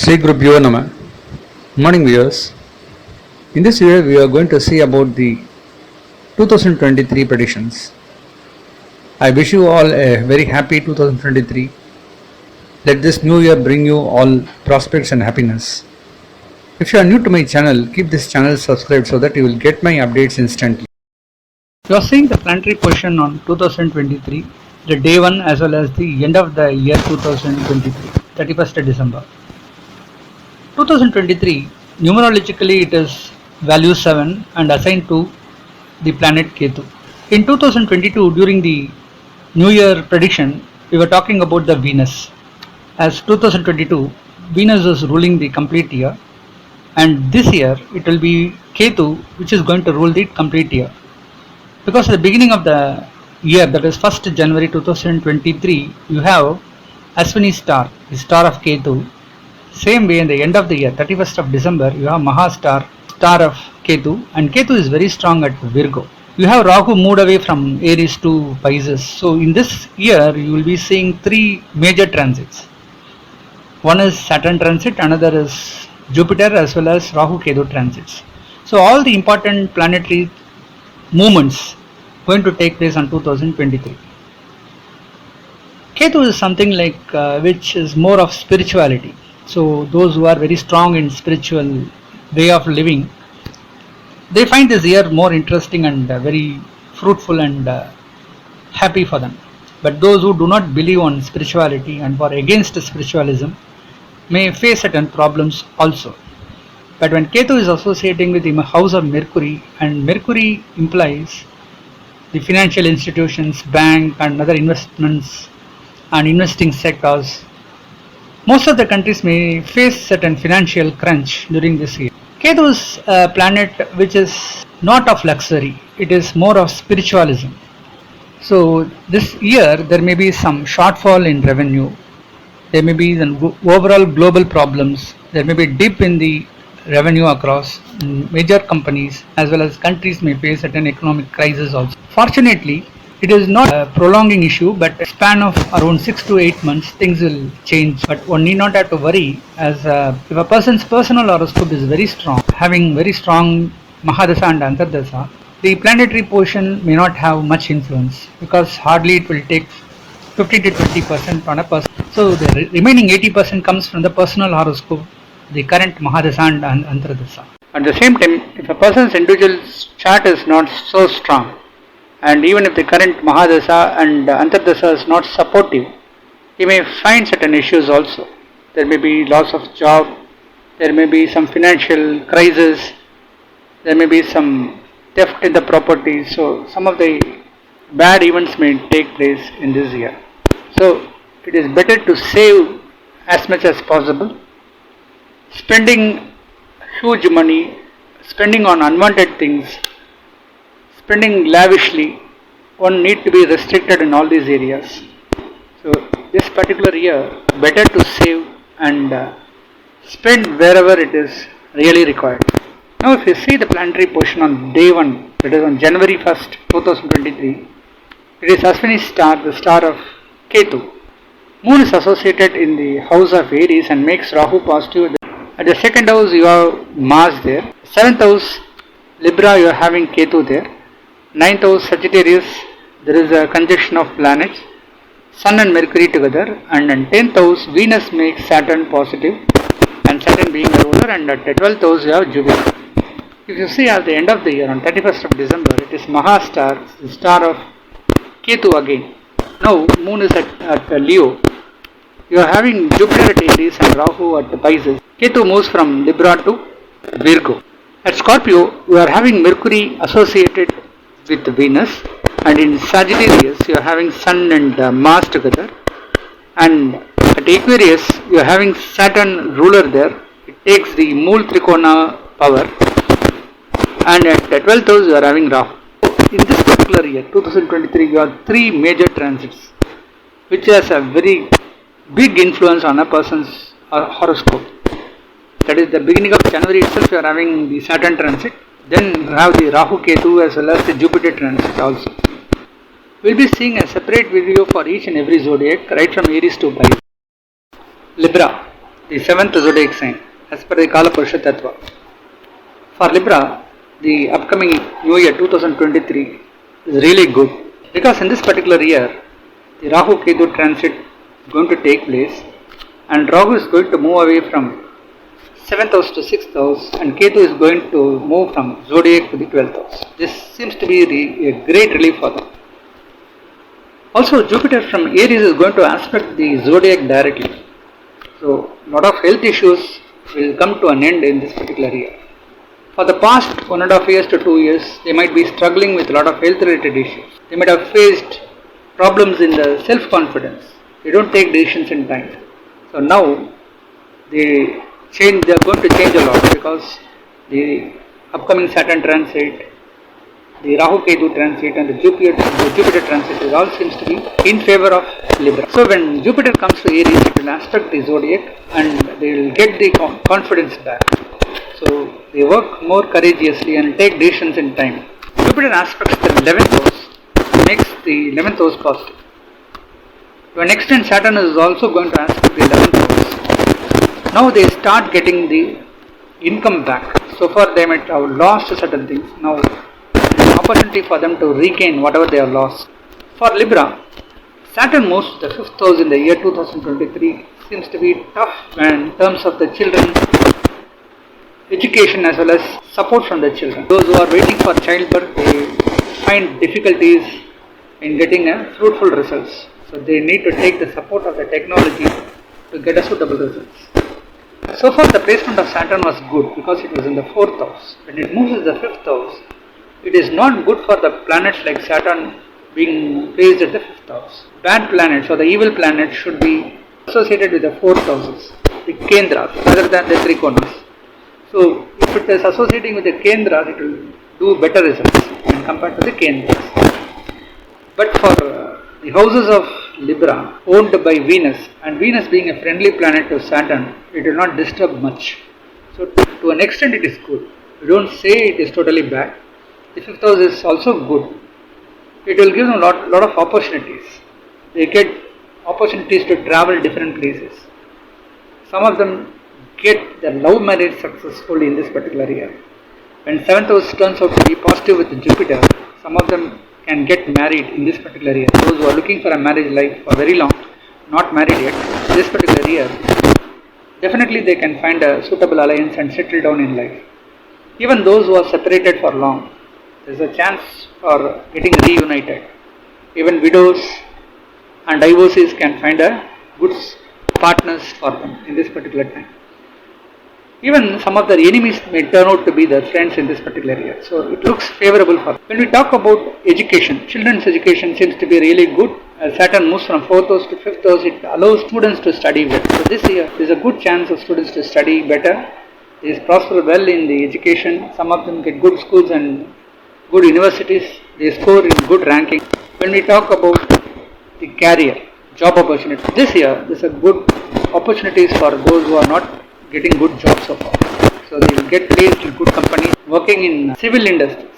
Sri Gurubhyo Nama. Morning viewers. In this video we are going to see about the 2023 predictions. I wish you all a very happy 2023. Let this new year bring you all prospects and happiness. If you are new to my channel, keep this channel subscribed so that you will get my updates instantly. You are seeing the planetary position on 2023, the day 1 as well as the end of the year 2023, 31st December. 2023, numerologically it is value 7 and assigned to the planet Ketu. In 2022, during the New Year prediction, we were talking about the Venus. As 2022, Venus is ruling the complete year, and this year it will be Ketu which is going to rule the complete year. Because at the beginning of the year, that is 1st January 2023, you have Ashwini star, the star of Ketu. Same way in the end of the year, 31st of December, you have Maha star, star of Ketu, and Ketu is very strong at Virgo. You have Rahu moved away from Aries to Pisces. So in this year, you will be seeing 3 major transits. One is Saturn Transit, another is Jupiter, as well as Rahu Ketu transits. So all the important planetary movements going to take place on 2023. Ketu is something like which is more of spirituality. So those who are very strong in spiritual way of living, they find this year more interesting and very fruitful and happy for them. But those who do not believe on spirituality and are against spiritualism may face certain problems also. But when Ketu is associating with the house of Mercury, and Mercury implies the financial institutions, bank and other investments and investing sectors, most of the countries may face certain financial crunch during this year. Ketu is a planet which is not of luxury, it is more of spiritualism. So this year there may be some shortfall in revenue, there may be some overall global problems, there may be dip in the revenue across major companies, as well as countries may face certain economic crisis also. Fortunately, it is not a prolonging issue, but a span of around 6 to 8 months things will change, but one need not have to worry, as if a person's personal horoscope is very strong, having very strong Mahadasa and Antardasa, the planetary position may not have much influence, because hardly it will take 50 to 20% on a person. So the remaining 80% comes from the personal horoscope, the current Mahadasa and Antardasa. At the same time, if a person's individual chart is not so strong, and even if the current Mahadasa and Antardasa is not supportive, he may find certain issues also. There may be loss of job, there may be some financial crisis, there may be some theft in the property. So some of the bad events may take place in this year. So it is better to save as much as possible. Spending huge money, spending on unwanted things, spending lavishly, one need to be restricted in all these areas. So this particular year, better to save and spend wherever it is really required. Now if you see the planetary position on day 1, that is on January 1st, 2023, it is Ashwini star, the star of Ketu. Moon is associated in the house of Aries and makes Rahu positive. At the second house you have Mars there. 7th house Libra, you are having Ketu there. 9th house Sagittarius, there is a conjunction of planets, Sun and Mercury together, and in 10th house Venus makes Saturn positive, and Saturn being the ruler, and at the 12th house you have Jupiter. If you see at the end of the year on 31st of December, it is Maha star, the star of Ketu again. Now Moon is at Leo. You are having Jupiter at Aries and Rahu at Pisces. Ketu moves from Libra to Virgo. At Scorpio, you are having Mercury associated with Venus, and in Sagittarius you are having Sun and Mars together, and at Aquarius you are having Saturn ruler there. It takes the Mool Trikona power, and at the 12th house you are having Rahu. In this particular year 2023, you have 3 major transits which has a very big influence on a person's horoscope. That is, the beginning of January itself you are having the Saturn transit, then you have the Rahu Ketu as well as the Jupiter transit also. We will be seeing a separate video for each and every zodiac, right from Aries to Pisces. Libra. the seventh zodiac sign as per the Kala Purusha Tattva. For Libra, the upcoming New Year 2023 is really good because in this particular year, the Rahu Ketu Transit is going to take place and Rahu is going to move away from 7th house to 6th house and Ketu is going to move from zodiac to the 12th house. This seems to be a great relief for them. Also, Jupiter from Aries is going to aspect the zodiac directly. So, a lot of health issues will come to an end in this particular year. For the past 1.5 years to 2 years, they might be struggling with a lot of health related issues. They might have faced problems in the self-confidence. They don't take decisions in time. So now they are going to change a lot because the upcoming Saturn Transit, the Rahu Ketu Transit and the Jupiter Transit it all seems to be in favor of Libra. So when Jupiter comes to Aries, it will aspect the zodiac and they will get the confidence back. So they work more courageously and take decisions in time. Jupiter aspects the 11th house, makes the 11th house positive. To an extent, Saturn is also going to aspect the 11th house. Now they start getting the income back. So far they might have lost certain things. Now an opportunity for them to regain whatever they have lost. For Libra, Saturn moves to the 5th house in the year 2023 seems to be tough in terms of the children, education as well as support from the children. Those who are waiting for childbirth, they find difficulties in getting a fruitful results. So they need to take the support of the technology to get a suitable results. So far the placement of Saturn was good because it was in the 4th house. When it moves to the 5th house, it is not good for the planets like Saturn being placed at the 5th house. Bad planets or the evil planets should be associated with the 4th houses, the Kendras rather than the Trikonas. So if it is associating with the Kendras, it will do better results when compared to the Kendras. But for the houses of Libra owned by Venus and Venus being a friendly planet to Saturn, it will not disturb much. So to an extent it is good. We don't say it is totally bad. The 5th house is also good. It will give them a lot of opportunities. They get opportunities to travel different places. Some of them get their love marriage successfully in this particular year. When 7th house turns out to be positive with Jupiter, some of them can get married in this particular year. Those who are looking for a marriage life for very long, not married yet, this particular year, definitely they can find a suitable alliance and settle down in life. Even those who are separated for long, there is a chance for getting reunited. Even widows and divorcees can find a good partners for them in this particular time. Even some of their enemies may turn out to be their friends in this particular year. So it looks favorable for them. When we talk about education, children's education seems to be really good. As Saturn moves from 4th house to 5th house, it allows students to study well. So this year, there is a good chance of students to study better. They prosper well in the education. Some of them get good schools and good universities. They score in good ranking. When we talk about the career, job opportunity, this year, there is a good opportunities for those who are not getting good jobs so far. So they will get placed in good companies, working in civil industries.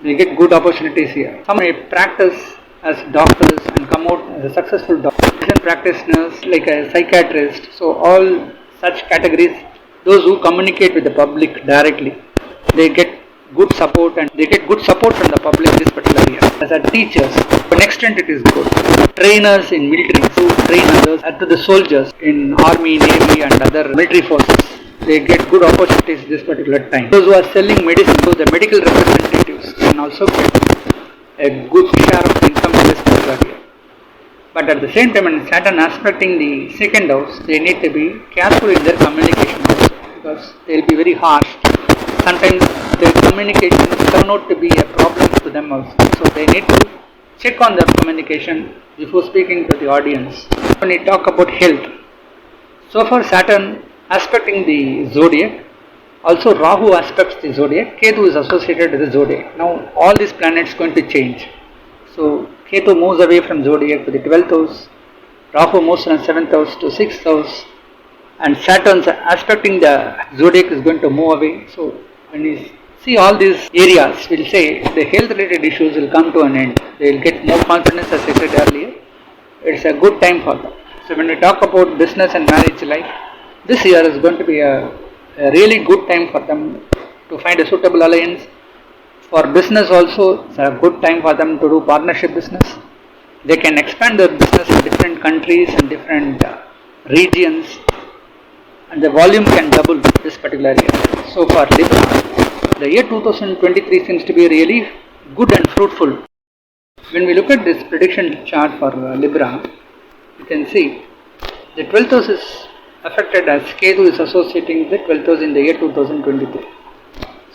They get good opportunities here. Some may practice as doctors and come out as a successful doctor. Physician practitioners like a psychiatrist. So all such categories, those who communicate with the public directly, they get good support and they get good support from the public this particular year. As a teachers, to an extent it is good. Trainers in military who train others, and to the soldiers in army, navy and other military forces, they get good opportunities this particular time. Those who are selling medicine, so the medical representatives can also get a good share of income in this particular year. But at the same time, when Saturn aspecting the 2nd house, they need to be careful in their communication also because they will be very harsh. Sometimes their communication turn out to be a problem to them also. So they need to check on their communication before speaking to the audience. When we talk about health, so far Saturn aspecting the zodiac, also Rahu aspects the zodiac, Ketu is associated with the zodiac. Now all these planets going to change. So Ketu moves away from zodiac to the 12th house, Rahu moves from 7th house to 6th house, and Saturn's aspecting the zodiac is going to move away. So when we see all these areas, we'll say the health related issues will come to an end. They will get more confidence as I said earlier. It's a good time for them. So when we talk about business and marriage life, This year is going to be a really good time for them to find a suitable alliance. For business also, it's a good time for them to do partnership business. They can expand their business in different countries and different regions, and the volume can double this particular year. So for Libra, the year 2023 seems to be really good and fruitful. When we look at this prediction chart for Libra, you can see the 12th house is affected as Ketu is associating the 12th house in the year 2023.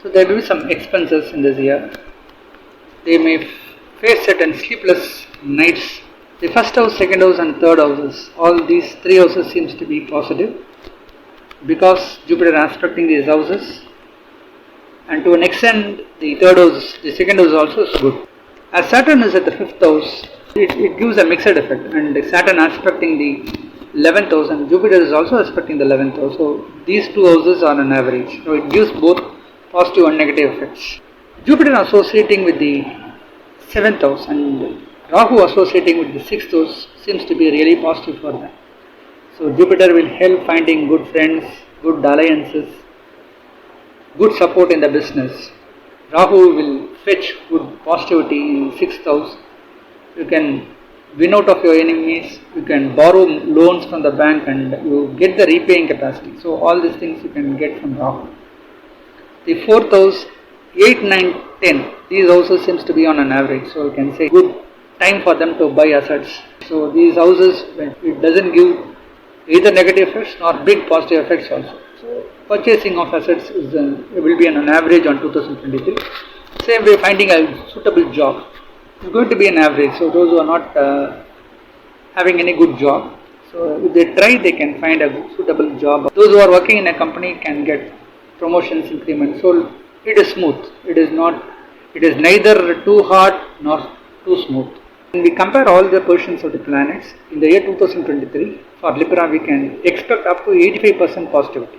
So there will be some expenses in this year. They may face certain sleepless nights. The first house, second house and third houses, all these three houses seems to be positive because Jupiter is aspecting these houses, and to an extent the third house, the second house also is good. As Saturn is at the 5th house, it gives a mixed effect, and Saturn aspecting the 11th house and Jupiter is also aspecting the 11th house. So these two houses are on average. So it gives both positive and negative effects. Jupiter associating with the 7th house and Rahu associating with the 6th house seems to be really positive for them. So Jupiter will help finding good friends, good alliances, good support in the business. Rahu will fetch good positivity in 6th house. You can win out of your enemies, you can borrow loans from the bank and you get the repaying capacity. So all these things you can get from Rahu. The 4th house, 8, 9, 10, these houses seems to be on an average. So you can say good time for them to buy assets. So these houses, it doesn't give either negative effects nor big positive effects also. So purchasing of assets will be on an average on 2023. Same way, finding a suitable job is going to be an average. So those who are not having any good job, so if they try, they can find a suitable job. Those who are working in a company can get promotions, increments. So it is smooth. It is neither too hard nor too smooth. When we compare all the positions of the planets in the year 2023, for Libra we can expect up to 85% positivity.